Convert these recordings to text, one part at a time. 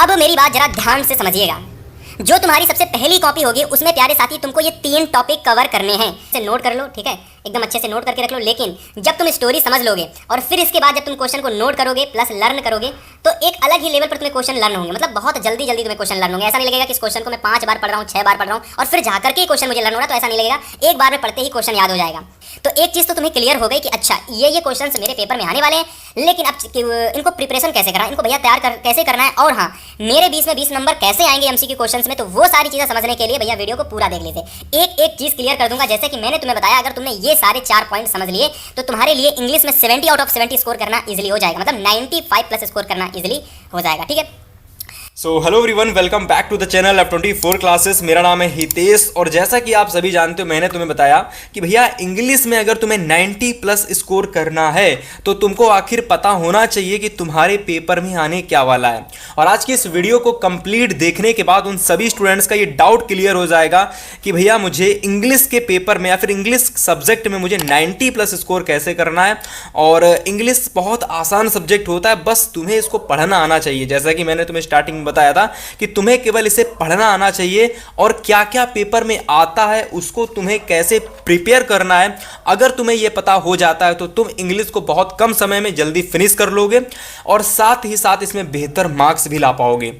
अब मेरी बात जरा ध्यान से समझिएगा। जो तुम्हारी सबसे पहली कॉपी होगी उसमें प्यारे साथी तुमको ये 3 टॉपिक कवर करने हैं। इसे नोट कर लो, ठीक है, एकदम अच्छे से नोट करके रख लो। लेकिन जब तुम स्टोरी समझ लोगे और फिर इसके बाद जब तुम क्वेश्चन को नोट करोगे प्लस लर्न करोगे तो एक अलग ही लेवल पर तुम्हें क्वेश्चन लर्न होंगे। मतलब बहुत जल्दी जल्दी तुम्हें क्वेश्चन लर्न होंगे। ऐसा नहीं लगेगा कि इस क्वेश्चन को मैं 5 बार पढ़ रहा हूँ, 6 बार पढ़ रहा हूँ और फिर जाकर के क्वेश्चन मुझे लर्न हो रहा है, तो ऐसा नहीं लगेगा। एक बार में पढ़ते ही क्वेश्चन याद हो जाएगा। तो एक चीज़ तो तुम्हें क्लियर हो गई कि अच्छा ये क्वेश्चंस मेरे पेपर में आने वाले हैं, लेकिन अब इनको प्रिपरेशन कैसे करना है, इनको भैया कैसे करना है, और हाँ मेरे 20 में 20 नंबर कैसे आएंगे एमसीक्यू क्वेश्चंस में, तो वो सारी चीज़ें समझने के लिए भैया वीडियो को पूरा देख लीजिए। एक एक चीज़ क्लियर कर दूंगा। जैसे कि मैंने तुम्हें बताया, अगर तुमने ये सारे 4 पॉइंट समझ लिए तो तुम्हारे लिए इंग्लिश में 70 आउट ऑफ 70 स्कोर करना इजीली हो जाएगा। मतलब 95 प्लस स्कोर करना इजीली हो जाएगा, ठीक है। So hello everyone, welcome back to the channel F24 classes. मेरा नाम है हितेश और जैसा कि आप सभी जानते हो मैंने तुम्हें बताया कि भैया इंग्लिश में अगर तुम्हें 90 प्लस स्कोर करना है तो तुमको आखिर पता होना चाहिए कि तुम्हारे पेपर में आने क्या वाला है। और आज की इस वीडियो को कंप्लीट देखने के बाद उन सभी स्टूडेंट्स का ये डाउट क्लियर हो जाएगा कि भैया मुझे इंग्लिश के पेपर में या फिर इंग्लिश सब्जेक्ट में मुझे 90 प्लस स्कोर कैसे करना है। और इंग्लिश बहुत आसान सब्जेक्ट होता है, बस तुम्हें इसको पढ़ना आना चाहिए। जैसा कि मैंने तुम्हें स्टार्टिंग बताया था कि तुम्हें केवल इसे पढ़ना आना चाहिए और क्या क्या पेपर में आता है उसको तुम्हें कैसे प्रिपेयर करना है। अगर तुम्हें यह पता हो जाता है तो तुम इंग्लिश को बहुत कम समय में जल्दी फिनिश कर लोगे और साथ ही साथ इसमें बेहतर मार्क्स भी ला पाओगे।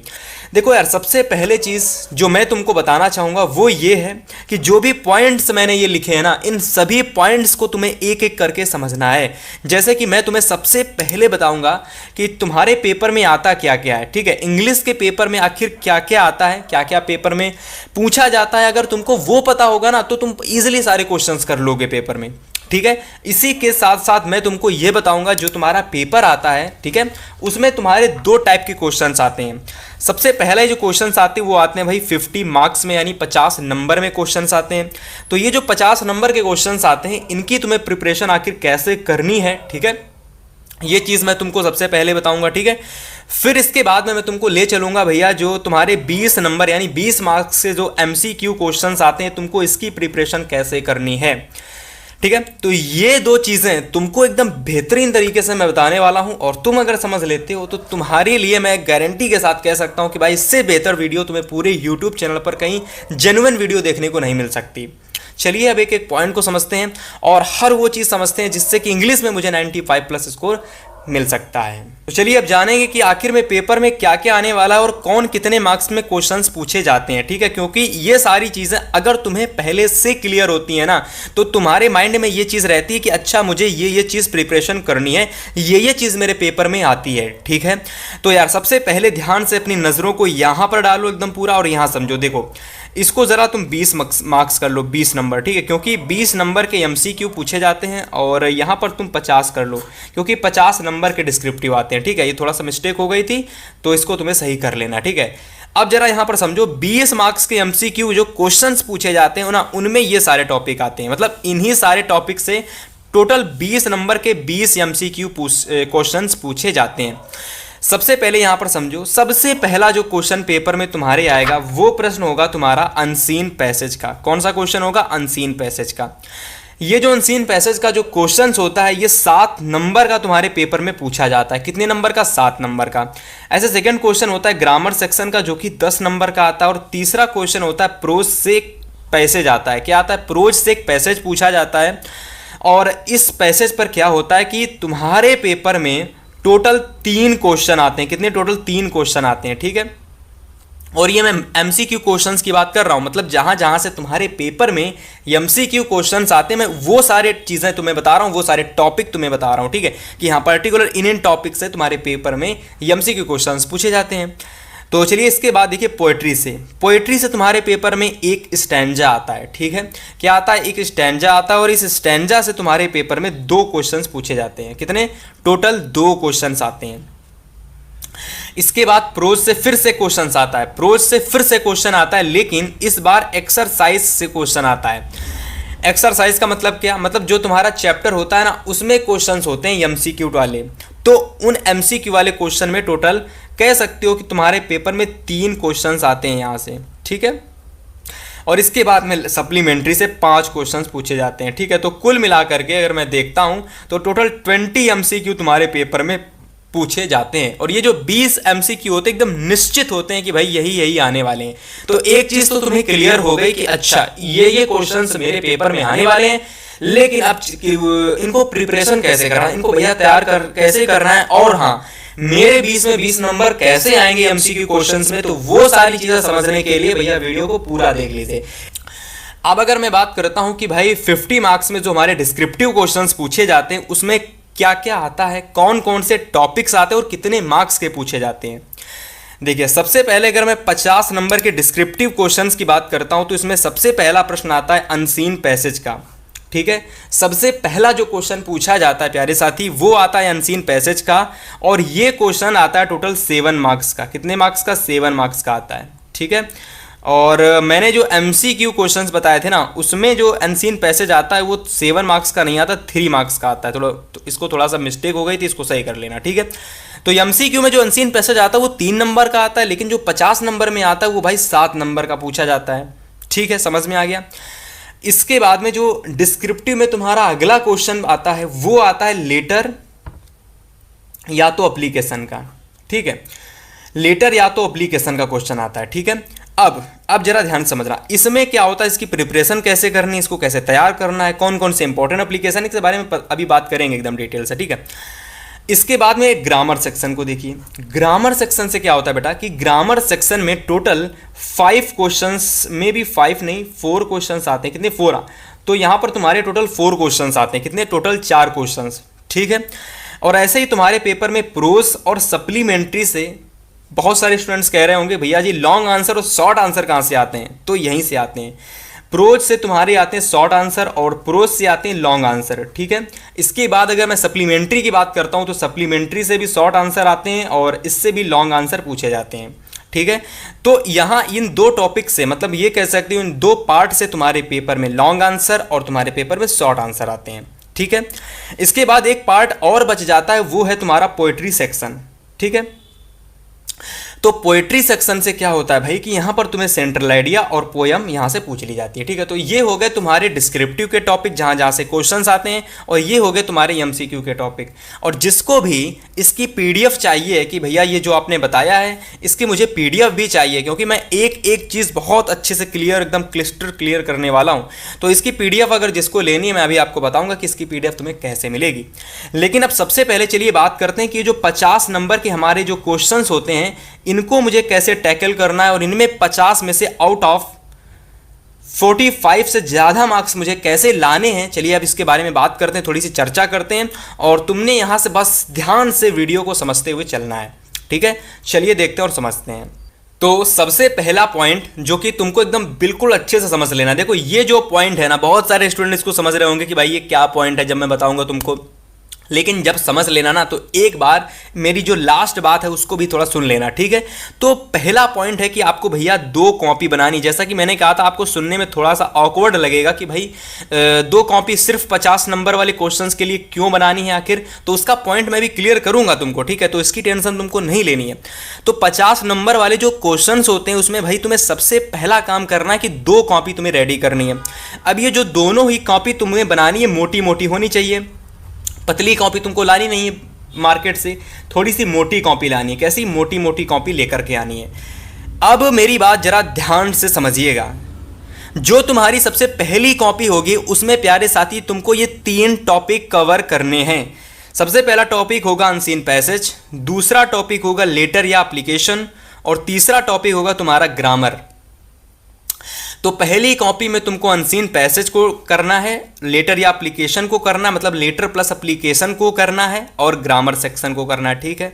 देखो यार, सबसे पहले चीज़ जो मैं तुमको बताना चाहूँगा वो ये है कि जो भी पॉइंट्स मैंने ये लिखे हैं ना, इन सभी पॉइंट्स को तुम्हें एक एक करके समझना है। जैसे कि मैं तुम्हें सबसे पहले बताऊँगा कि तुम्हारे पेपर में आता क्या क्या है, ठीक है। इंग्लिश के पेपर में आखिर क्या क्या आता है, क्या क्या पेपर में पूछा जाता है, अगर तुमको वो पता होगा ना तो तुम ईजिली सारे क्वेश्चंस कर लोगे पेपर में, ठीक है। इसी के साथ साथ मैं तुमको ये बताऊंगा जो तुम्हारा पेपर आता है, ठीक है, उसमें तुम्हारे 2 टाइप के क्वेश्चंस आते हैं। सबसे पहले जो क्वेश्चंस आते हैं वो आते हैं भाई 50 मार्क्स में, यानी 50 नंबर में क्वेश्चंस आते हैं। तो ये जो 50 नंबर के क्वेश्चंस आते हैं इनकी तुम्हें प्रिपरेशन आखिर कैसे करनी है, ठीक है, ये चीज़ मैं तुमको सबसे पहले बताऊंगा, ठीक है। फिर इसके बाद में मैं तुमको ले चलूंगा भैया जो तुम्हारे 20 नंबर यानी 20 मार्क्स से जो MCQ क्वेश्चंस आते हैं तुमको इसकी प्रिपरेशन कैसे करनी है, ठीक है। तो ये 2 चीज़ें तुमको एकदम बेहतरीन तरीके से मैं बताने वाला हूं और तुम अगर समझ लेते हो तो तुम्हारे लिए मैं गारंटी के साथ कह सकता हूं कि भाई इससे बेहतर वीडियो तुम्हें पूरे YouTube चैनल पर कहीं जेन्युइन वीडियो देखने को नहीं मिल सकती। चलिए अब एक एक पॉइंट को समझते हैं और हर वो चीज़ समझते हैं जिससे कि इंग्लिश में मुझे 95 प्लस स्कोर मिल सकता है। तो चलिए अब जानेंगे कि आखिर में पेपर में क्या क्या आने वाला है और कौन कितने मार्क्स में क्वेश्चंस पूछे जाते हैं, ठीक है। क्योंकि ये सारी चीज़ें अगर तुम्हें पहले से क्लियर होती है ना तो तुम्हारे माइंड में ये चीज़ रहती है कि अच्छा मुझे ये चीज़ प्रिपरेशन करनी है, ये चीज़ मेरे पेपर में आती है, ठीक है। तो यार सबसे पहले ध्यान से अपनी नज़रों को यहाँ पर डालो एकदम पूरा और यहाँ समझो। देखो इसको ज़रा तुम 20 मार्क्स कर लो, 20 नंबर, ठीक है, क्योंकि 20 नंबर के MCQ पूछे जाते हैं। और यहाँ पर तुम 50 कर लो क्योंकि 50 नंबर के डिस्क्रिप्टिव आते हैं, ठीक है। ये थोड़ा सा मिस्टेक हो गई थी तो इसको तुम्हें सही कर लेना, ठीक है। अब जरा यहाँ पर समझो 20 मार्क्स के MCQ जो क्वेश्चंस पूछे जाते हैं ना उनमें ये सारे टॉपिक आते हैं। मतलब इन्हीं सारे टॉपिक से टोटल 20 नंबर के 20 MCQ क्वेश्चंस पूछे जाते हैं। सबसे पहले यहां पर समझो, सबसे पहला जो क्वेश्चन पेपर में तुम्हारे आएगा वो प्रश्न होगा तुम्हारा अनसीन पैसेज का। कौन सा क्वेश्चन होगा? अनसीन पैसेज का। ये जो अनसीन पैसेज का जो क्वेश्चन होता है ये 7 नंबर का तुम्हारे पेपर में पूछा जाता है। कितने नंबर का? 7 नंबर का। ऐसे सेकंड क्वेश्चन होता है ग्रामर सेक्शन का जो कि 10 नंबर का आता है। और तीसरा क्वेश्चन होता है प्रोज से एक पैसेज आता है। क्या आता है? प्रोज से एक पैसेज पूछा जाता है। और इस पैसेज पर क्या होता है कि तुम्हारे पेपर में टोटल 3 क्वेश्चन आते हैं। कितने? टोटल 3 क्वेश्चन आते हैं, ठीक है। और ये मैं MCQ क्वेश्चंस की बात कर रहा हूँ, मतलब जहाँ जहाँ से तुम्हारे पेपर में MCQ क्वेश्चंस आते हैं मैं वो सारे चीज़ें तुम्हें बता रहा हूँ, वो सारे टॉपिक तुम्हें बता रहा हूँ, ठीक है, कि हाँ पर्टिकुलर इन टॉपिक से तुम्हारे पेपर में MCQ क्वेश्चंस पूछे जाते हैं। तो चलिए इसके बाद देखिए पोएट्री से तुम्हारे पेपर में एक स्टैंजा आता है, ठीक है। क्या आता है? एक स्टैंजा आता है। और इस स्टैंजा से तुम्हारे पेपर में 2 क्वेश्चंस पूछे जाते हैं। कितने? टोटल 2 क्वेश्चंस आते हैं। इसके बाद प्रोज से फिर से क्वेश्चंस आता है। प्रोज से फिर से क्वेश्चन आता है, लेकिन इस बार एक्सरसाइज से क्वेश्चन आता है। एक्सरसाइज का मतलब क्या? मतलब जो तुम्हारा चैप्टर होता है ना उसमें क्वेश्चंस होते हैं MCQ वाले। तो उन MCQ वाले क्वेश्चन में टोटल कह सकते हो कि तुम्हारे पेपर में 3 क्वेश्चंस आते हैं यहाँ से, ठीक है। और इसके बाद में सप्लीमेंट्री से 5 क्वेश्चंस पूछे जाते हैं, ठीक है। तो कुल मिलाकर के अगर मैं देखता हूँ तो टोटल 20 MCQ तुम्हारे पेपर में पूछे जाते हैं। और ये जो 20 एमसीक्यू होते हैं एकदम निश्चित होते हैं कि भाई यही यही आने वाले हैं। तो एक चीज तो तुम्हें क्लियर हो गई कि अच्छा ये क्वेश्चंस मेरे पेपर में आने वाले हैं, लेकिन अब इनको प्रिपरेशन कैसे करना है, इनको भैया कैसे करना है, और हाँ मेरे 20 में 20 नंबर कैसे आएंगे एमसीक्यू क्वेश्चंस में, तो वो सारी चीजें समझने के लिए भैया वीडियो को पूरा देख लीजिए। अब अगर मैं बात करता हूं कि भाई 50 मार्क्स में जो हमारे डिस्क्रिप्टिव क्वेश्चंस पूछे जाते हैं उसमें क्या क्या आता है, कौन कौन से टॉपिक्स आते हैं और कितने मार्क्स के पूछे जाते हैं। देखिए सबसे पहले अगर मैं 50 नंबर के डिस्क्रिप्टिव क्वेश्चंस की बात करता हूं तो इसमें सबसे पहला प्रश्न आता है अनसीन पैसेज का। ठीक है, सबसे पहला जो क्वेश्चन पूछा जाता है प्यारे साथी वो आता है अनसीन पैसेज का, और ये क्वेश्चन आता है टोटल 7 मार्क्स का। कितने मार्क्स का? 7 मार्क्स का आता है। ठीक है, और मैंने जो MCQ क्वेश्चंस बताए थे ना उसमें जो अनसीन पैसेज आता है वो 7 मार्क्स का नहीं आता, 3 मार्क्स का आता है। तो इसको थोड़ा सा मिस्टेक हो गई थी, इसको सही कर लेना। ठीक है, तो MCQ में जो अनसीन पैसेज आता है वो 3 नंबर का आता है, लेकिन जो 50 नंबर में आता है वो भाई 7 नंबर का पूछा जाता है। ठीक है, समझ में आ गया। इसके बाद में जो डिस्क्रिप्टिव में तुम्हारा अगला क्वेश्चन आता है वो आता है लेटर या तो एप्लीकेशन का। ठीक है, लेटर या तो एप्लीकेशन का क्वेश्चन आता है। ठीक है, अब जरा ध्यान समझना इसमें क्या होता है, इसकी प्रिपरेशन कैसे करनी है, इसको कैसे तैयार करना है, कौन कौन से इंपॉर्टेंट एप्लीकेशन, इसके बारे में अभी बात करेंगे एकदम डिटेल से। ठीक है, इसके बाद में ग्रामर सेक्शन को देखिए। ग्रामर सेक्शन से क्या होता है बेटा कि ग्रामर सेक्शन में टोटल 5 क्वेश्चंस में भी 5 नहीं 4 क्वेश्चंस आते हैं। कितने? 4। तो यहाँ पर तुम्हारे टोटल 4 क्वेश्चंस आते हैं। कितने? Total 4 questions. ठीक है, और ऐसे ही तुम्हारे पेपर में प्रोस और सप्लीमेंट्री से बहुत सारे स्टूडेंट्स कह रहे होंगे भैया जी लॉन्ग आंसर और शॉर्ट आंसर कहाँ से आते हैं, तो यहीं से आते हैं। प्रोज से तुम्हारे आते हैं शॉर्ट आंसर और प्रोज से आते हैं लॉन्ग आंसर। ठीक है, इसके बाद अगर मैं सप्लीमेंट्री की बात करता हूं तो सप्लीमेंट्री से भी शॉर्ट आंसर आते हैं और इससे भी लॉन्ग आंसर पूछे जाते हैं। ठीक है, तो यहाँ इन 2 टॉपिक से मतलब ये कह सकते हो इन 2 पार्ट से तुम्हारे पेपर में लॉन्ग आंसर और तुम्हारे पेपर में शॉर्ट आंसर आते हैं। ठीक है, इसके बाद एक पार्ट और बच जाता है वो है तुम्हारा पोएट्री सेक्शन। ठीक है, तो पोएट्री सेक्शन से क्या होता है भाई कि यहां पर तुम्हें सेंट्रल आइडिया और पोयम यहां से पूछ ली जाती है। ठीक है, तो ये हो गए तुम्हारे डिस्क्रिप्टिव के टॉपिक जहां जहां से क्वेश्चंस आते हैं, और ये हो गए तुम्हारे MCQ के टॉपिक। और जिसको भी इसकी PDF चाहिए कि भैया ये जो आपने बताया है इसकी मुझे PDF भी चाहिए, क्योंकि मैं एक एक चीज़ बहुत अच्छे से क्लियर एकदम क्लिस्टर क्लियर करने वाला हूँ। तो इसकी PDF अगर जिसको लेनी है मैं अभी आपको बताऊँगा कि इसकी PDF तुम्हें कैसे मिलेगी। लेकिन अब सबसे पहले चलिए बात करते हैं कि जो 50 नंबर के हमारे जो क्वेश्चन होते हैं इनको मुझे कैसे टैकल करना है, और इनमें 50 में से आउट ऑफ 45 से ज़्यादा मार्क्स मुझे कैसे लाने हैं। चलिए अब इसके बारे में बात करते हैं, थोड़ी सी चर्चा करते हैं, और तुमने यहाँ से बस ध्यान से वीडियो को समझते हुए चलना है। ठीक है, चलिए देखते हैं और समझते हैं। तो सबसे पहला पॉइंट जो कि तुमको एकदम बिल्कुल अच्छे से समझ लेना, देखो ये जो पॉइंट है ना, बहुत सारे स्टूडेंट इसको समझ रहे होंगे कि भाई ये क्या पॉइंट है जब मैं बताऊंगा तुमको, लेकिन जब समझ लेना ना तो एक बार मेरी जो लास्ट बात है उसको भी थोड़ा सुन लेना। ठीक है, तो पहला पॉइंट है कि आपको भैया 2 कॉपी बनानी। जैसा कि मैंने कहा था आपको सुनने में थोड़ा सा ऑकवर्ड लगेगा कि भाई 2 कॉपी सिर्फ 50 नंबर वाले क्वेश्चंस के लिए क्यों बनानी है आखिर, तो उसका पॉइंट मैं भी क्लियर करूंगा तुमको। ठीक है, तो इसकी टेंशन तुमको नहीं लेनी है। तो 50 नंबर वाले जो क्वेश्चंस होते हैं उसमें भाई तुम्हें सबसे पहला काम करना है कि 2 कॉपी तुम्हें रेडी करनी है। अब ये जो दोनों ही कॉपी तुम्हें बनानी है मोटी मोटी होनी चाहिए, पतली कॉपी तुमको लानी नहीं है मार्केट से, थोड़ी सी मोटी कॉपी लानी है। कैसी? मोटी मोटी कॉपी लेकर के आनी है। अब मेरी बात जरा ध्यान से समझिएगा, जो तुम्हारी सबसे पहली कॉपी होगी उसमें प्यारे साथी तुमको ये 3 टॉपिक कवर करने हैं। सबसे पहला टॉपिक होगा अनसीन पैसेज, दूसरा टॉपिक होगा लेटर या एप्लीकेशन, और तीसरा टॉपिक होगा तुम्हारा ग्रामर। तो पहली कॉपी में तुमको अनसीन पैसेज को करना है, लेटर या एप्लीकेशन को करना मतलब लेटर प्लस एप्लीकेशन को करना है, और ग्रामर सेक्शन को करना है। ठीक है,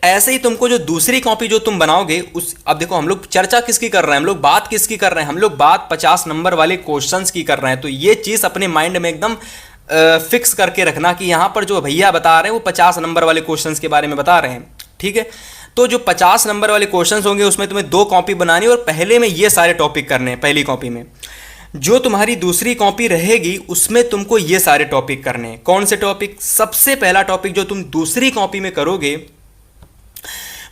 ऐसे ही तुमको जो दूसरी कॉपी जो तुम बनाओगे उस, अब देखो हम लोग चर्चा किसकी कर रहे हैं, हम लोग बात किसकी कर रहे हैं, हम लोग बात 50 नंबर वाले क्वेश्चंस की कर रहे हैं। तो ये चीज़ अपने माइंड में एकदम फिक्स करके रखना कि यहाँ पर जो भैया बता रहे हैं वो 50 नंबर वाले क्वेश्चंस के बारे में बता रहे हैं। ठीक है, तो जो 50 नंबर वाले क्वेश्चंस होंगे उसमें तुम्हें 2 कॉपी बनानी और पहले में ये सारे टॉपिक करने हैं पहली कॉपी में। जो तुम्हारी दूसरी कॉपी रहेगी उसमें तुमको ये सारे टॉपिक करने हैं। कौन से टॉपिक? सबसे पहला टॉपिक जो तुम दूसरी कॉपी में करोगे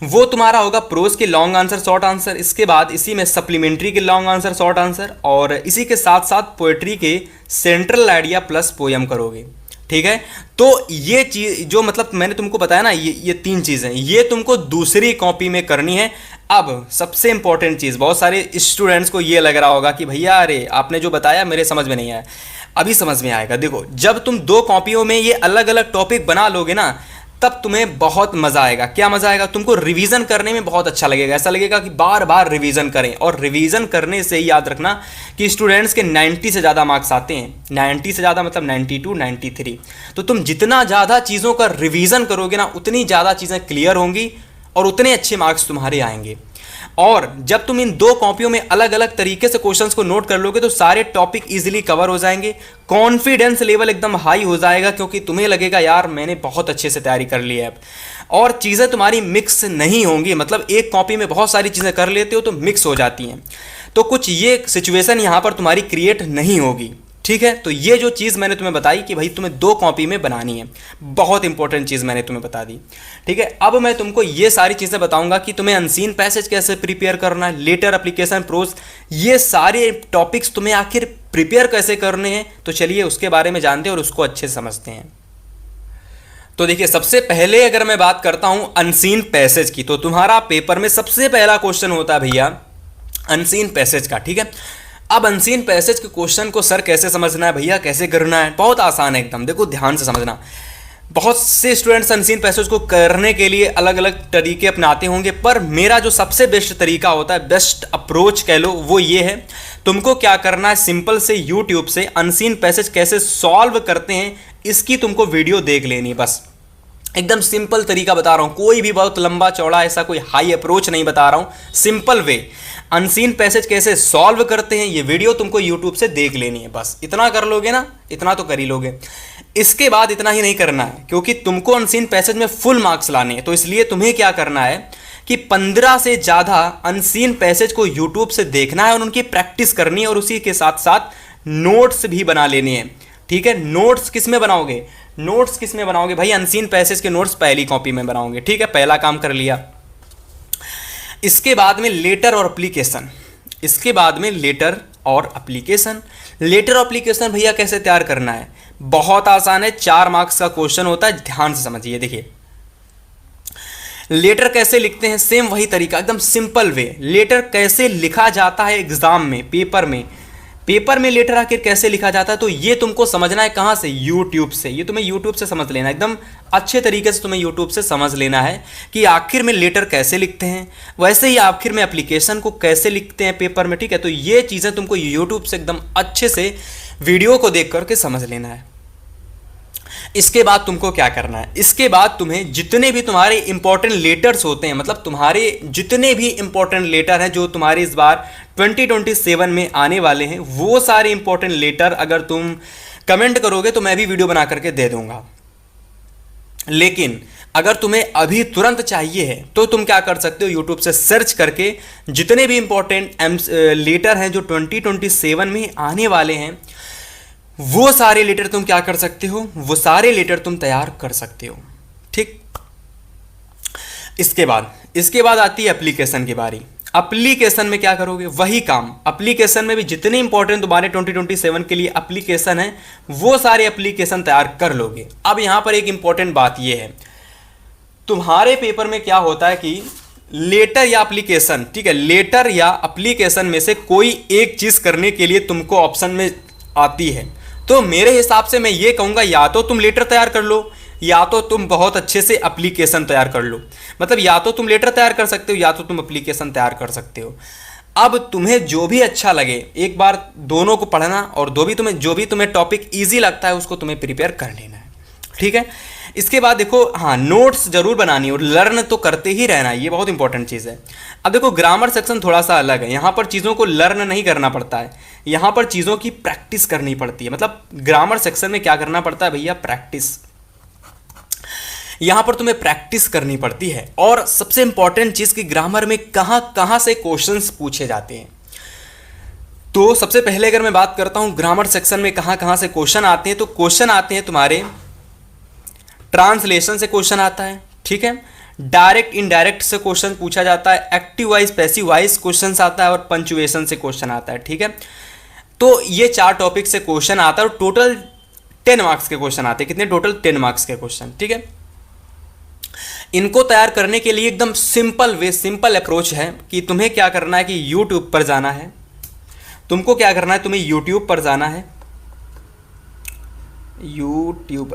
वो तुम्हारा होगा प्रोज के लॉन्ग आंसर शॉर्ट आंसर, इसके बाद इसी में सप्लीमेंट्री के लॉन्ग आंसर शॉर्ट आंसर, और इसी के साथ साथ पोएट्री के सेंट्रल आइडिया प्लस पोयम करोगे। ठीक है। तो ये चीज जो मतलब मैंने तुमको बताया ना, ये तीन चीजें ये तुमको दूसरी कॉपी में करनी है। अब सबसे इंपॉर्टेंट चीज, बहुत सारे स्टूडेंट्स को ये लग रहा होगा कि भैया अरे आपने जो बताया मेरे समझ में नहीं आया, अभी समझ में आएगा। देखो, जब तुम दो कॉपियों में ये अलग अलग टॉपिक बना लोगे ना, तब तुम्हें बहुत मजा आएगा। क्या मजा आएगा? तुमको रिवीजन करने में बहुत अच्छा लगेगा। ऐसा लगेगा कि बार बार रिवीजन करें, और रिवीजन करने से ही याद रखना कि स्टूडेंट्स के 90 से ज़्यादा मार्क्स आते हैं। 90 से ज़्यादा मतलब 92, 93। तो तुम जितना ज़्यादा चीज़ों का रिवीजन करोगे ना, उतनी ज़्यादा चीज़ें क्लियर होंगी और उतने अच्छे मार्क्स तुम्हारे आएंगे। और जब तुम इन दो कॉपियों में अलग अलग तरीके से क्वेश्चंस को नोट कर लोगे तो सारे टॉपिक इजीली कवर हो जाएंगे। कॉन्फिडेंस लेवल एकदम हाई हो जाएगा, क्योंकि तुम्हें लगेगा यार मैंने बहुत अच्छे से तैयारी कर ली है अब। और चीज़ें तुम्हारी मिक्स नहीं होंगी, मतलब एक कॉपी में बहुत सारी चीज़ें कर लेते हो तो मिक्स हो जाती हैं। तो कुछ ये सिचुएशन यहाँ पर तुम्हारी क्रिएट नहीं होगी, ठीक है। तो ये जो चीज़ मैंने तुम्हें बताई कि भाई तुम्हें दो कॉपी में बनानी है, बहुत इंपॉर्टेंट चीज़ मैंने तुम्हें बता दी, ठीक है। अब मैं तुमको ये सारी चीज़ें बताऊंगा कि तुम्हें अनसीन पैसेज कैसे प्रिपेयर करना है, लेटर, एप्लीकेशन, प्रोज, ये सारे टॉपिक्स तुम्हें आखिर प्रिपेयर कैसे करने हैं। तो चलिए उसके बारे में जानते हैं और उसको अच्छे से समझते हैं। तो देखिए, सबसे पहले अगर मैं बात करता हूं अनसीन पैसेज की, तो तुम्हारा पेपर में सबसे पहला क्वेश्चन होता है भैया अनसीन पैसेज का, ठीक है। अब अनसीन पैसेज के क्वेश्चन को सर कैसे समझना है भैया, कैसे करना है? बहुत आसान है एकदम, देखो ध्यान से समझना। बहुत से स्टूडेंट्स अनसीन पैसेज को करने के लिए अलग अलग तरीके अपनाते होंगे, पर मेरा जो सबसे बेस्ट तरीका होता है, बेस्ट अप्रोच कह लो, वो ये है। तुमको क्या करना है, सिंपल से यूट्यूब से अनसीन पैसेज कैसे सॉल्व करते हैं इसकी तुमको वीडियो देख लेनी है। बस एकदम सिंपल तरीका बता रहा हूँ, कोई भी बहुत लंबा चौड़ा ऐसा कोई हाई अप्रोच नहीं बता रहा हूँ, सिंपल वे। अनसीन पैसेज कैसे सॉल्व करते हैं ये वीडियो तुमको यूट्यूब से देख लेनी है। बस इतना कर लोगे ना, इतना तो कर ही लोगे। इसके बाद इतना ही नहीं करना है, क्योंकि तुमको अनसीन पैसेज में फुल मार्क्स लाने हैं। तो इसलिए तुम्हें क्या करना है कि 15 से ज़्यादा अनसीन पैसेज को यूट्यूब से देखना है और उनकी प्रैक्टिस करनी है, और उसी के साथ साथ नोट्स भी बना लेने हैं, ठीक है। नोट्स किस में बनाओगे? नोट्स किस में बनाओगे भाई? अनसीन पैसेज के नोट्स पहली कॉपी में बनाओगे, ठीक है। पहला काम कर लिया। इसके बाद में लेटर और एप्लीकेशन, इसके बाद में लेटर और एप्लीकेशन। लेटर और एप्लीकेशन भैया कैसे तैयार करना है? बहुत आसान है, 4 मार्क्स का क्वेश्चन होता है, ध्यान से समझिए। देखिए, लेटर कैसे लिखते हैं, सेम वही तरीका, एकदम सिंपल वे। लेटर कैसे लिखा जाता है एग्जाम में, पेपर में, पेपर में लेटर आखिर कैसे लिखा जाता है, तो ये तुमको समझना है कहाँ से? यूट्यूब से। ये तुम्हें यूट्यूब से समझ लेना है, एकदम अच्छे तरीके से तुम्हें यूट्यूब से समझ लेना है कि आखिर में लेटर कैसे लिखते हैं, वैसे ही आखिर में एप्लीकेशन को कैसे लिखते हैं पेपर में, ठीक है। तो ये चीज़ें तुमको यूट्यूब से एकदम अच्छे से वीडियो को देख करके समझ लेना है। इसके बाद तुमको क्या करना है? इसके बाद तुम्हें जितने भी तुम्हारे इंपॉर्टेंट लेटर्स होते हैं, मतलब तुम्हारे जितने भी इंपॉर्टेंट लेटर हैं जो तुम्हारे इस बार 2027 में आने वाले हैं, वो सारे इंपॉर्टेंट लेटर अगर तुम कमेंट करोगे तो मैं भी वीडियो बना करके दे दूंगा। लेकिन अगर तुम्हें अभी तुरंत चाहिए है तो तुम क्या कर सकते हो, यूट्यूब से सर्च करके जितने भी इंपॉर्टेंट लेटर हैं जो 2027 में आने वाले हैं, वो सारे लेटर तुम क्या कर सकते हो, वो सारे लेटर तुम तैयार कर सकते हो, ठीक। इसके बाद आती है एप्लीकेशन की बारी। एप्लीकेशन में क्या करोगे? वही काम। एप्लीकेशन में भी जितने इंपॉर्टेंट तुम्हारे 2027 के लिए एप्लीकेशन है, वो सारे एप्लीकेशन तैयार कर लोगे। अब यहां पर एक इंपॉर्टेंट बात ये है, तुम्हारे पेपर में क्या होता है कि लेटर या एप्लीकेशन, ठीक है, लेटर या एप्लीकेशन में से कोई एक चीज करने के लिए तुमको ऑप्शन में आती है। तो मेरे हिसाब से मैं ये कहूंगा, या तो तुम लेटर तैयार कर लो, या तो तुम बहुत अच्छे से एप्लीकेशन तैयार कर लो। मतलब या तो तुम लेटर तैयार कर सकते हो, या तो तुम एप्लीकेशन तैयार कर सकते हो। अब तुम्हें जो भी अच्छा लगे, एक बार दोनों को पढ़ना, और जो भी तुम्हें टॉपिक इजी लगता है उसको तुम्हें प्रिपेयर कर लेना है, ठीक है। इसके बाद देखो, हाँ, नोट्स जरूर बनानी है और लर्न तो करते ही रहना है, ये बहुत इंपॉर्टेंट चीज़ है। अब देखो, ग्रामर सेक्शन थोड़ा सा अलग है, यहाँ पर चीज़ों को लर्न नहीं करना पड़ता है, यहाँ पर चीज़ों की प्रैक्टिस करनी पड़ती है। मतलब ग्रामर सेक्शन में क्या करना पड़ता है भैया? प्रैक्टिस। यहाँ पर तुम्हें प्रैक्टिस करनी पड़ती है। और सबसे इंपॉर्टेंट चीज़ कि ग्रामर में कहाँ से क्वेश्चंस पूछे जाते हैं। तो सबसे पहले अगर मैं बात करता हूँ ग्रामर सेक्शन में कहाँ से क्वेश्चन आते हैं, तो क्वेश्चन आते हैं तुम्हारे ट्रांसलेशन से क्वेश्चन आता है, ठीक है, डायरेक्ट इनडायरेक्ट से क्वेश्चन पूछा जाता है, active voice passive wise question आता है, और पंचुएशन से क्वेश्चन आता है, ठीक है। तो ये 4 टॉपिक से क्वेश्चन आता है, और टोटल 10 मार्क्स के क्वेश्चन आते हैं। कितने टोटल? 10 मार्क्स के क्वेश्चन, ठीक है। इनको तैयार करने के लिए एकदम सिंपल अप्रोच है कि तुम्हें क्या करना है कि यूट्यूब पर जाना है। तुमको क्या करना है, तुम्हें यूट्यूब पर जाना है, यूट्यूब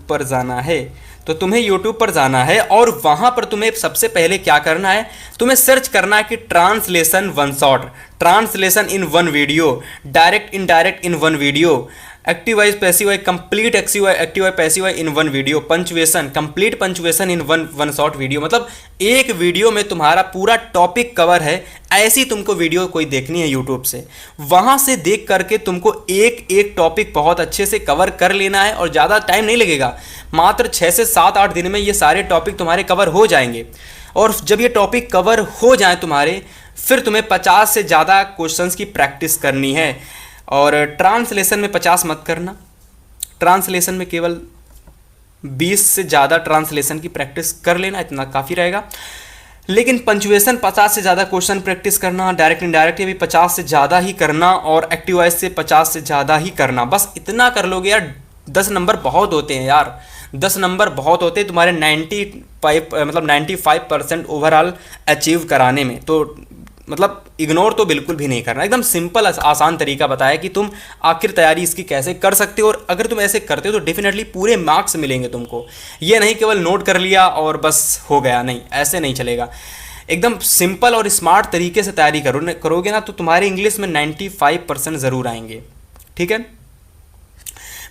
पर जाना है। तो तुम्हें यूट्यूब पर जाना है और वहाँ पर तुम्हें सबसे पहले क्या करना है, तुम्हें सर्च करना है कि translation one shot, translation in one video, direct indirect in one video, active voice passive wise, complete active voice passive wise in one video, punctuation, complete punctuation in one shot video. मतलब एक video में तुम्हारा पूरा topic cover है। ऐसी तुमको video कोई देखनी है यूट्यूब से, वहाँ से देख करके तुमको एक एक टॉपिक बहुत अच्छे से कवर कर लेना है और ज़्यादा टाइम नहीं लगेगा। मात्र 6 से 7-8 दिन में ये सारे टॉपिक तुम्हारे कवर हो जाएंगे। और जब ये टॉपिक कवर हो जाए तुम्हारे, फिर तुम्हें 50 से ज़्यादा क्वेश्चंस की प्रैक्टिस करनी है। और ट्रांसलेशन में 50 मत करना, ट्रांसलेशन में केवल 20 से ज़्यादा ट्रांसलेशन की प्रैक्टिस कर लेना, इतना काफ़ी रहेगा। लेकिन पंचुएशन 50 से ज़्यादा क्वेश्चन प्रैक्टिस करना, डायरेक्ट इनडायरेक्ट ये भी 50 से ज़्यादा ही करना और एक्टिव वॉइस से 50 से ज़्यादा ही करना। बस इतना कर लोगे यार, 10 नंबर बहुत होते हैं यार, 10 नंबर बहुत होते हैं तुम्हारे 95% ओवरऑल अचीव कराने में। तो मतलब इग्नोर तो बिल्कुल भी नहीं करना। एकदम सिंपल आसान तरीका बताया कि तुम आखिर तैयारी इसकी कैसे कर सकते हो, और अगर तुम ऐसे करते हो तो डेफिनेटली पूरे मार्क्स मिलेंगे तुमको। ये नहीं केवल नोट कर लिया और बस हो गया, नहीं, ऐसे नहीं चलेगा। एकदम सिंपल और स्मार्ट तरीके से तैयारी करोगे ना तो तुम्हारे इंग्लिश में 95% ज़रूर आएंगे, ठीक है।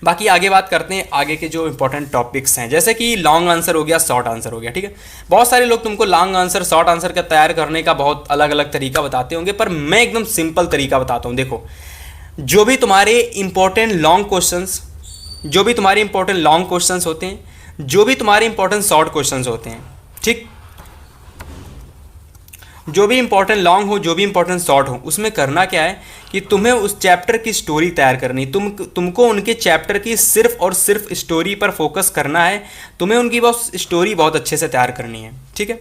बाकी आगे बात करते हैं आगे के जो इंपॉर्टेंट टॉपिक्स हैं, जैसे कि लॉन्ग आंसर हो गया, शॉर्ट आंसर हो गया, ठीक है। बहुत सारे लोग तुमको लॉन्ग आंसर, शॉर्ट आंसर का तैयार करने का बहुत अलग अलग तरीका बताते होंगे, पर मैं एकदम सिंपल तरीका बताता हूँ। देखो, जो भी तुम्हारे इंपॉर्टेंट लॉन्ग क्वेश्चंस होते हैं, जो भी तुम्हारे इंपॉर्टेंट शॉर्ट क्वेश्चंस होते हैं, ठीक, जो भी इंपॉर्टेंट लॉन्ग हो, जो भी इंपॉर्टेंट शॉर्ट हो, उसमें करना क्या है कि तुम्हें उस चैप्टर की स्टोरी तैयार करनी। तुमको उनके चैप्टर की सिर्फ और सिर्फ स्टोरी पर फोकस करना है। तुम्हें उनकी बस स्टोरी बहुत अच्छे से तैयार करनी है, ठीक है।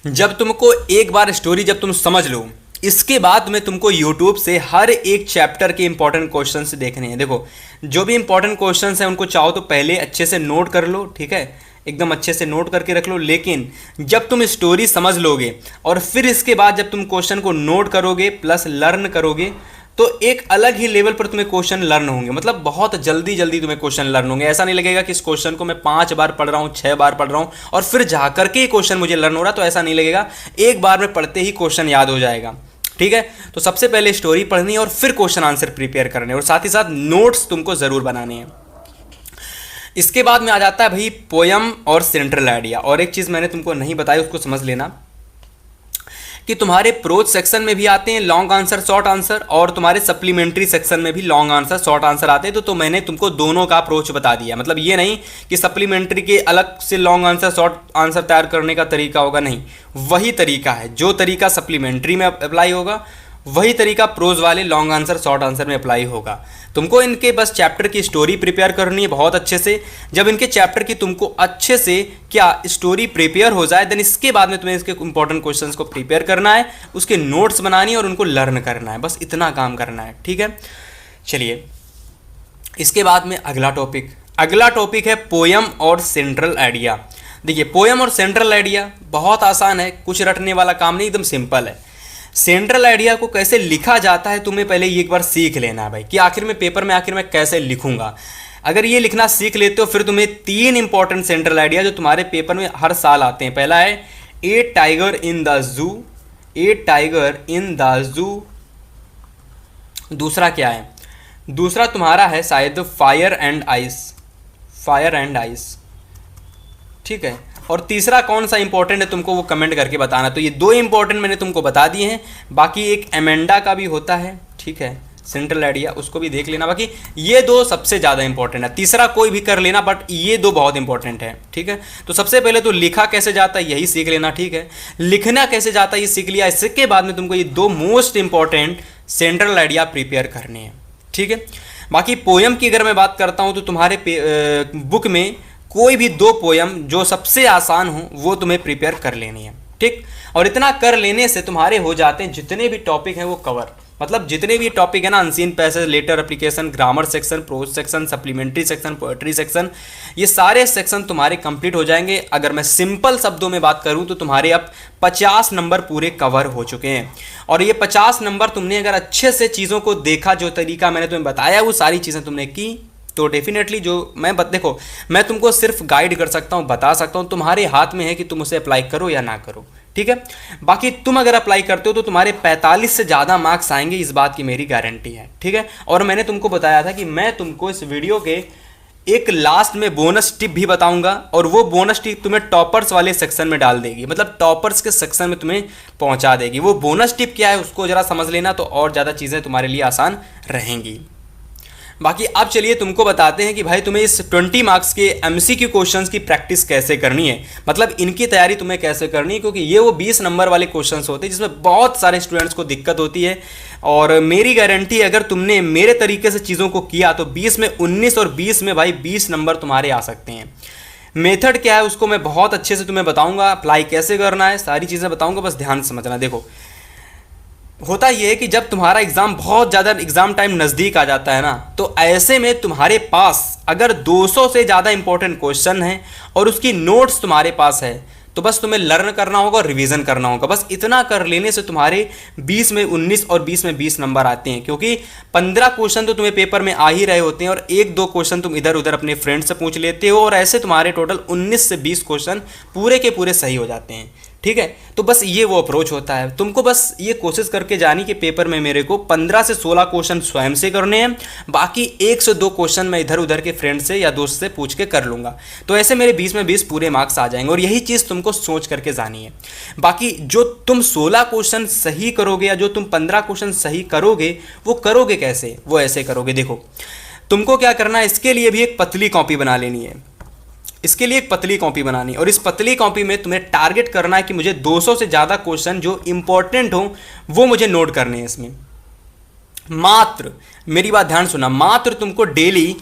जब तुमको एक बार स्टोरी जब तुम समझ लो, इसके बाद में तुमको यूट्यूब से हर एक चैप्टर के इंपॉर्टेंट क्वेश्चंस देखने हैं। देखो, जो भी इंपॉर्टेंट क्वेश्चंस हैं उनको चाहो तो पहले अच्छे से नोट कर लो, ठीक है, एकदम अच्छे से नोट करके रख लो। लेकिन जब तुम स्टोरी समझ लोगे और फिर इसके बाद जब तुम क्वेश्चन को नोट करोगे प्लस लर्न करोगे, तो एक अलग ही लेवल पर तुम्हें क्वेश्चन लर्न होंगे। मतलब बहुत जल्दी तुम्हें क्वेश्चन लर्न होंगे। ऐसा नहीं लगेगा कि इस क्वेश्चन को मैं 5 बार पढ़ रहा हूँ, 6 बार पढ़ रहा हूँ और फिर जा करके ही क्वेश्चन मुझे लर्न हो रहा, तो ऐसा नहीं लगेगा। एक बार में पढ़ते ही क्वेश्चन याद हो जाएगा, ठीक है। तो सबसे पहले स्टोरी पढ़नी है और फिर क्वेश्चन आंसर प्रिपेयर करने, और साथ ही साथ नोट्स तुमको ज़रूर बनाने हैं। इसके बाद में आ जाता है भाई पोयम और सेंट्रल आइडिया। और एक चीज़ मैंने तुमको नहीं बताई, उसको समझ लेना कि तुम्हारे प्रोज सेक्शन में भी आते हैं लॉन्ग आंसर, शॉर्ट आंसर, और तुम्हारे सप्लीमेंट्री सेक्शन में भी लॉन्ग आंसर, शॉर्ट आंसर आते हैं। तो मैंने तुमको दोनों का अप्रोच बता दिया। मतलब ये नहीं कि सप्लीमेंट्री के अलग से लॉन्ग आंसर, शॉर्ट आंसर तैयार करने का तरीका होगा, नहीं, वही तरीका है। जो तरीका सप्लीमेंट्री में अप्लाई होगा वही तरीका प्रोज वाले लॉन्ग आंसर, शॉर्ट आंसर में अप्लाई होगा। तुमको इनके बस चैप्टर की स्टोरी प्रिपेयर करनी है बहुत अच्छे से। जब इनके चैप्टर की तुमको अच्छे से क्या स्टोरी प्रिपेयर हो जाए, देन इसके बाद में तुम्हें इसके इंपॉर्टेंट क्वेश्चंस को प्रिपेयर करना है, उसके नोट्स बनानी है और उनको लर्न करना है। बस इतना काम करना है, ठीक है। चलिए, इसके बाद में अगला टॉपिक है पोयम और सेंट्रल आइडिया। देखिए, पोयम और सेंट्रल आइडिया बहुत आसान है, कुछ रटने वाला काम नहीं, एकदम सिंपल है। सेंट्रल आइडिया को कैसे लिखा जाता है तुम्हें पहले एक बार सीख लेना है भाई, कि आखिर में पेपर में आखिर मैं कैसे लिखूंगा। अगर ये लिखना सीख लेते हो, फिर तुम्हें 3 इंपॉर्टेंट सेंट्रल आइडिया जो तुम्हारे पेपर में हर साल आते हैं। पहला है ए टाइगर इन द जू, दूसरा क्या है, दूसरा तुम्हारा है शायद फायर एंड आइस, ठीक है। और तीसरा कौन सा इंपॉर्टेंट है तुमको वो कमेंट करके बताना। तो ये 2 इंपॉर्टेंट मैंने तुमको बता दिए हैं। बाकी एक एमेंडा का भी होता है, ठीक है, सेंट्रल आइडिया, उसको भी देख लेना। बाकी ये 2 सबसे ज़्यादा इंपॉर्टेंट है, तीसरा कोई भी कर लेना, बट ये 2 बहुत इंपॉर्टेंट है, ठीक है। तो सबसे पहले तो लिखा कैसे जाता है यही सीख लेना, ठीक है। लिखना कैसे जाता है ये सीख लिया, इसके बाद में तुमको ये 2 most important central idea prepare करने हैं, ठीक है। बाकी पोयम की अगर मैं बात करता हूँ तो तुम्हारे बुक में कोई भी 2 पोयम जो सबसे आसान हो वो तुम्हें प्रिपेयर कर लेनी है, ठीक। और इतना कर लेने से तुम्हारे हो जाते हैं जितने भी टॉपिक हैं वो कवर। मतलब जितने भी टॉपिक है ना, unseen passage, letter application, grammar section, prose section, supplementary section, poetry section, ये सारे सेक्शन तुम्हारे कंप्लीट हो जाएंगे। अगर मैं सिंपल शब्दों में बात करूं तो तुम्हारे अब 50 नंबर पूरे कवर हो चुके हैं। और ये 50 नंबर तुमने अगर अच्छे से चीज़ों को देखा, जो तरीका मैंने तुम्हें बताया वो सारी चीज़ें तुमने की, तो डेफिनेटली जो देखो, मैं तुमको सिर्फ गाइड कर सकता हूँ, बता सकता हूँ, तुम्हारे हाथ में है कि तुम उसे अप्लाई करो या ना करो, ठीक है। बाकी तुम अगर अप्लाई करते हो तो तुम्हारे 45 से ज़्यादा मार्क्स आएंगे, इस बात की मेरी गारंटी है, ठीक है। और मैंने तुमको बताया था कि मैं तुमको इस वीडियो के एक लास्ट में बोनस टिप भी बताऊंगा, और वो बोनस टिप तुम्हें टॉपर्स वाले सेक्शन में डाल देगी, मतलब टॉपर्स के सेक्शन में तुम्हें पहुंचा देगी। वो बोनस टिप क्या है उसको जरा समझ लेना, तो और ज़्यादा चीज़ें तुम्हारे लिए आसान रहेंगी। बाकी अब चलिए तुमको बताते हैं कि भाई तुम्हें इस 20 मार्क्स के एमसीक्यू क्वेश्चंस की प्रैक्टिस कैसे करनी है, मतलब इनकी तैयारी तुम्हें कैसे करनी है, क्योंकि ये वो 20 नंबर वाले क्वेश्चंस होते हैं जिसमें बहुत सारे स्टूडेंट्स को दिक्कत होती है। और मेरी गारंटी, अगर तुमने मेरे तरीके से चीज़ों को किया तो 20 में 19 और 20 में भाई 20 नंबर तुम्हारे आ सकते हैं। मेथड क्या है उसको मैं बहुत अच्छे से तुम्हें बताऊँगा, अप्लाई कैसे करना है, सारी चीज़ें बताऊँगा, बस ध्यान से समझना। देखो, होता यह है कि जब तुम्हारा एग्ज़ाम बहुत ज़्यादा एग्ज़ाम टाइम नज़दीक आ जाता है ना, तो ऐसे में तुम्हारे पास अगर 200 से ज़्यादा इंपॉर्टेंट क्वेश्चन है और उसकी नोट्स तुम्हारे पास है, तो बस तुम्हें लर्न करना होगा और रिवीजन करना होगा। बस इतना कर लेने से तुम्हारे 20 में 19 और 20 में 20 नंबर आते हैं, क्योंकि 15 क्वेश्चन तो तुम्हें पेपर में आ ही रहे होते हैं और 1-2 क्वेश्चन तुम इधर उधर अपने फ्रेंड से पूछ लेते हो, और ऐसे तुम्हारे टोटल 19 से 20 क्वेश्चन पूरे के पूरे सही हो जाते हैं, ठीक है। तो बस ये वो अप्रोच होता है। तुमको बस ये कोशिश करके जानी कि पेपर में मेरे को 15 से 16 क्वेश्चन स्वयं से करने हैं, बाकी 1 से 2 क्वेश्चन मैं इधर उधर के फ्रेंड से या दोस्त से पूछ के कर लूँगा। तो ऐसे मेरे 20 में 20 पूरे मार्क्स आ जाएंगे, और यही चीज़ तुमको सोच करके जानी है। बाकी जो तुम 16 क्वेश्चन सही करोगे या जो तुम 15 क्वेश्चन सही करोगे, वो करोगे कैसे? वो ऐसे करोगे, देखो तुमको क्या करना है, इसके लिए भी एक पतली कॉपी बना लेनी है। इसके लिए एक पतली कॉपी बनानी, और इस पतली कॉपी में तुम्हें टारगेट करना है कि मुझे 200 से ज़्यादा क्वेश्चन जो इंपॉर्टेंट हो वो मुझे नोट करने हैं। इसमें मात्र, मेरी बात ध्यान सुना, मात्र तुमको डेली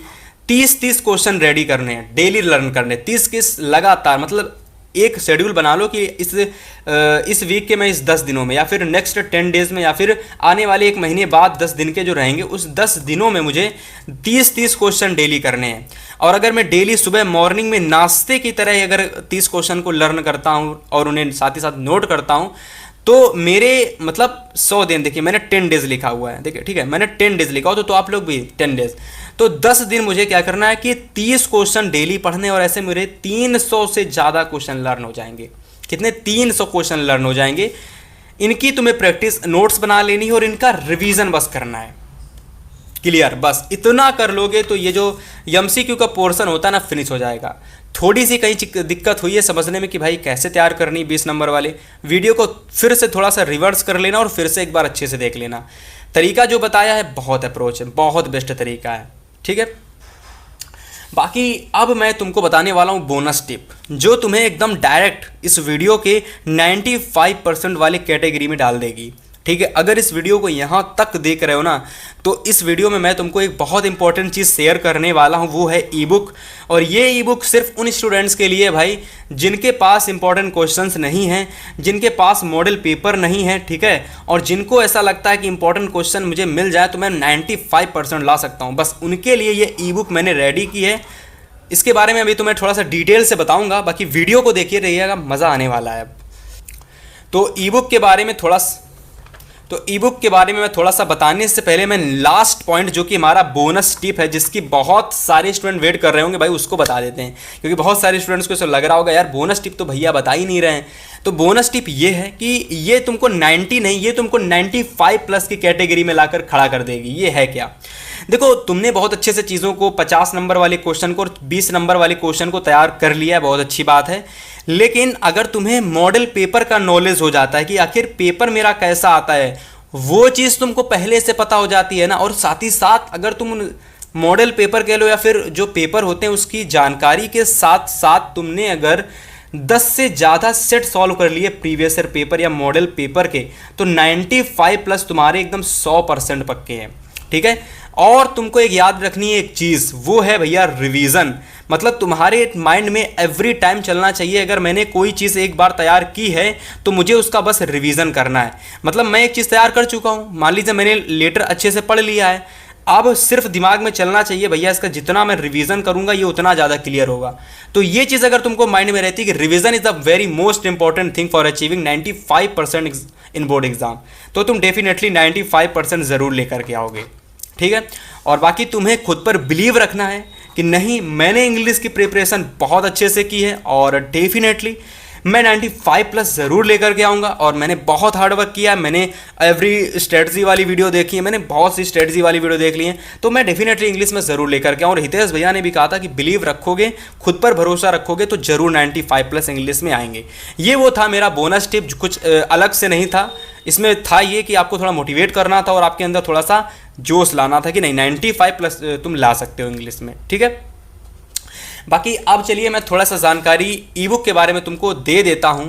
30-30 क्वेश्चन रेडी करने हैं, डेली लर्न करने, 30 लगातार, मतलब एक शेड्यूल बना लो कि इस वीक के मैं इस 10 दिनों में, या फिर नेक्स्ट 10 डेज में, या फिर आने वाले 1 महीने बाद 10 दिन के जो रहेंगे उस 10 दिनों में मुझे 30-30 क्वेश्चन डेली करने हैं। और अगर मैं डेली सुबह मॉर्निंग में नाश्ते की तरह अगर 30 क्वेश्चन को लर्न करता हूँ और उन्हें साथ ही साथ नोट करता हूँ, तो मेरे मतलब 100 दिन, देखिए मैंने 10 डेज लिखा हुआ है, देखिए ठीक है, मैंने 10 डेज लिखा हो, तो आप लोग भी 10 डेज, तो 10 दिन मुझे क्या करना है कि 30 क्वेश्चन डेली पढ़ने, और ऐसे मेरे 300 से ज़्यादा क्वेश्चन लर्न हो जाएंगे। कितने? 300 क्वेश्चन लर्न हो जाएंगे। इनकी तुम्हें प्रैक्टिस नोट्स बना लेनी है और इनका रिवीजन बस करना है। क्लियर? बस इतना कर लोगे तो ये जो एमसीक्यू का पोर्शन होता है ना, फिनिश हो जाएगा। थोड़ी सी कहीं दिक्कत हुई है समझने में कि भाई कैसे तैयार करनी 20 नंबर वाले, वीडियो को फिर से थोड़ा सा रिवर्स कर लेना और फिर से एक बार अच्छे से देख लेना। तरीका जो बताया है बहुत अप्रोच है, बहुत बेस्ट तरीका है, ठीक है। बाकी अब मैं तुमको बताने वाला हूँ बोनस टिप, जो तुम्हें एकदम डायरेक्ट इस वीडियो के 95% वाले कैटेगरी में डाल देगी, ठीक है। अगर इस वीडियो को यहाँ तक देख रहे हो ना, तो इस वीडियो में मैं तुमको एक बहुत इंपॉर्टेंट चीज़ शेयर करने वाला हूँ, वो है ई बुक। और ये ई बुक सिर्फ उन स्टूडेंट्स के लिए भाई जिनके पास इंपॉर्टेंट क्वेश्चंस नहीं हैं, जिनके पास मॉडल पेपर नहीं है, ठीक है, और जिनको ऐसा लगता है कि इंपॉर्टेंट क्वेश्चन मुझे मिल जाए तो मैं 95% ला सकता हूँ, बस उनके लिए ये ई बुक मैंने रेडी की है। इसके बारे में अभी तुम्हें थोड़ा सा डिटेल से बताऊँगा, बाकी वीडियो को देखिए रहिएगा, मज़ा आने वाला है। तो ई बुक के बारे में थोड़ा सा बताने से पहले मैं लास्ट पॉइंट, जो कि हमारा बोनस टिप है, जिसकी बहुत सारे स्टूडेंट वेट कर रहे होंगे भाई, उसको बता देते हैं, क्योंकि बहुत सारे स्टूडेंट्स को ऐसा लग रहा होगा यार बोनस टिप तो भैया बता ही नहीं रहे हैं। तो बोनस टिप ये है कि ये तुमको 90 नहीं, ये तुमको 95+ की कैटेगरी में लाकर खड़ा कर देगी। ये है क्या? देखो, तुमने बहुत अच्छे से चीज़ों को 50 नंबर वाले क्वेश्चन को और 20 नंबर वाले क्वेश्चन को तैयार कर लिया है, बहुत अच्छी बात है। लेकिन अगर तुम्हें मॉडल पेपर का नॉलेज हो जाता है कि आखिर पेपर मेरा कैसा आता है, वो चीज़ तुमको पहले से पता हो जाती है ना, और साथ ही साथ अगर तुम मॉडल पेपर कह लो या फिर जो पेपर होते हैं उसकी जानकारी के साथ साथ तुमने अगर 10 से ज़्यादा सेट सॉल्व कर लिए प्रीवियस ईयर पेपर या मॉडल पेपर के, तो 95+ तुम्हारे एकदम 100% पक्के हैं, ठीक है। और तुमको एक याद रखनी है एक चीज़, वो है भैया रिवीजन। मतलब तुम्हारे माइंड में एवरी टाइम चलना चाहिए, अगर मैंने कोई चीज़ एक बार तैयार की है तो मुझे उसका बस रिवीजन करना है। मतलब मैं एक चीज़ तैयार कर चुका हूँ, मान लीजिए मैंने लेटर अच्छे से पढ़ लिया है, अब सिर्फ दिमाग में चलना चाहिए भैया इसका जितना मैं रिवीजन करूंगा ये उतना ज़्यादा क्लियर होगा। तो ये चीज़ अगर तुमको माइंड में रहती है कि revision is the very most important thing for achieving 95% in board exam, तो तुम डेफिनेटली 95% ज़रूर लेकर के आओगे, ठीक है। और बाकी तुम्हें खुद पर बिलीव रखना है कि नहीं, मैंने इंग्लिश की प्रिपरेशन बहुत अच्छे से की है और डेफिनेटली मैं 95+ ज़रूर लेकर के आऊँगा। और मैंने बहुत हार्ड वर्क किया है, मैंने एवरी स्ट्रेटजी वाली वीडियो देखी है, मैंने बहुत सी स्ट्रेटजी वाली वीडियो देख ली है, तो मैं डेफिनेटली इंग्लिश में ज़रूर लेकर के आऊँ। और हितेश भैया ने भी कहा था कि बिलीव रखोगे, खुद पर भरोसा रखोगे तो ज़रूर 95+ इंग्लिश में आएंगे। ये वो था मेरा बोनस टिप, कुछ अलग से नहीं था, इसमें था ये कि आपको थोड़ा मोटिवेट करना था और आपके अंदर थोड़ा सा जोश लाना था कि नहीं 95+ तुम ला सकते हो इंग्लिश में, ठीक है। बाकी अब चलिए मैं थोड़ा सा जानकारी ई बुक के बारे में तुमको दे देता हूँ।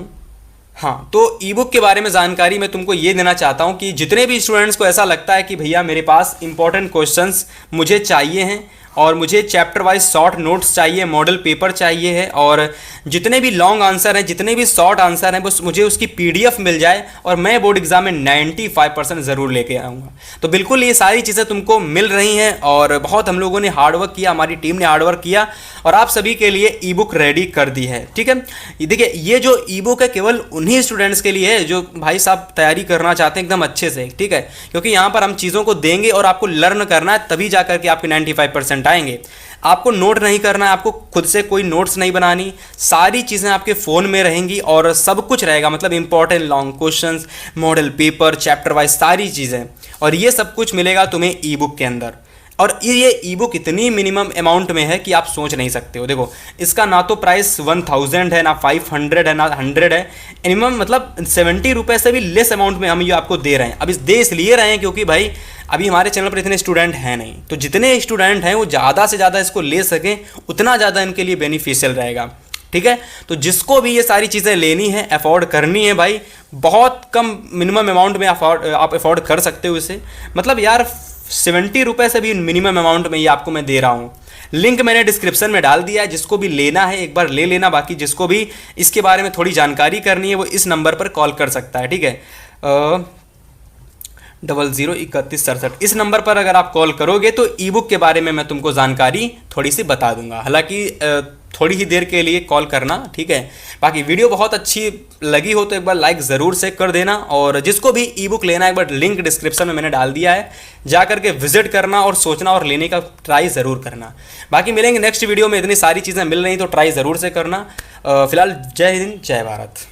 हाँ, तो ई बुक के बारे में जानकारी मैं तुमको ये देना चाहता हूँ कि जितने भी स्टूडेंट्स को ऐसा लगता है कि भैया मेरे पास इंपॉर्टेंट क्वेश्चंस मुझे चाहिए हैं और मुझे चैप्टर वाइज शॉर्ट नोट्स चाहिए, मॉडल पेपर चाहिए है, और जितने भी लॉन्ग आंसर हैं, जितने भी शॉर्ट आंसर हैं, बस मुझे उसकी PDF मिल जाए और मैं बोर्ड एग्जाम में 95% ज़रूर लेके आऊँगा। तो बिल्कुल ये सारी चीज़ें तुमको मिल रही हैं और बहुत हम लोगों ने हार्डवर्क किया, हमारी टीम ने हार्डवर्क किया और आप सभी के लिए ई बुक रेडी कर दी है, ठीक है। देखिए ये जो ई बुक है केवल उन्हीं स्टूडेंट्स के लिए है जो भाई साहब तैयारी करना चाहते हैं एकदम अच्छे से, ठीक है, क्योंकि यहाँ पर हम चीज़ों को देंगे और आपको लर्न करना है, तभी जा करके आपके 95% आएंगे। आपको नोट नहीं करना है, आपको खुद से कोई नोट्स नहीं बनानी, सारी चीज़ें आपके फ़ोन में रहेंगी और सब कुछ रहेगा, मतलब important long questions, model paper, chapter wise सारी चीज़ें, और ये सब कुछ मिलेगा तुम्हें ई बुक के अंदर। और ये ई बुक इतनी मिनिमम अमाउंट में है कि आप सोच नहीं सकते हो। देखो इसका ना तो प्राइस 1000 है, ना 500 है, ना 100 है, मिनिमम मतलब 70 रुपये से भी लेस अमाउंट में हम ये आपको दे रहे हैं। अब इस दे इसलिए रहे हैं क्योंकि भाई अभी हमारे चैनल पर इतने स्टूडेंट हैं नहीं, तो जितने स्टूडेंट हैं वो ज़्यादा से ज़्यादा इसको ले सकें उतना ज़्यादा इनके लिए बेनिफिशियल रहेगा, ठीक है। तो जिसको भी ये सारी चीज़ें लेनी है, अफोर्ड करनी है भाई, बहुत कम मिनिमम अमाउंट में आप अफोर्ड कर सकते हो इसे, मतलब यार 70 रुपये से भी मिनिमम अमाउंट में ये आपको मैं दे रहा हूँ। लिंक मैंने डिस्क्रिप्शन में डाल दिया है, जिसको भी लेना है एक बार ले लेना, बाकी जिसको भी इसके बारे में थोड़ी जानकारी करनी है वो इस नंबर पर कॉल कर सकता है, ठीक है, 003167। इस नंबर पर अगर आप कॉल करोगे तो ई बुक के बारे में मैं तुमको जानकारी थोड़ी सी बता दूंगा, हालांकि थोड़ी ही देर के लिए कॉल करना, ठीक है। बाकी वीडियो बहुत अच्छी लगी हो तो एक बार लाइक ज़रूर से कर देना, और जिसको भी ई बुक लेना है एक बार लिंक डिस्क्रिप्शन में मैंने डाल दिया है, जा करके विजिट करना और सोचना और लेने का ट्राई ज़रूर करना। बाकी मिलेंगे नेक्स्ट वीडियो में, इतनी सारी चीज़ें मिल रही तो ट्राई ज़रूर से करना। फिलहाल जय हिंद, जय भारत।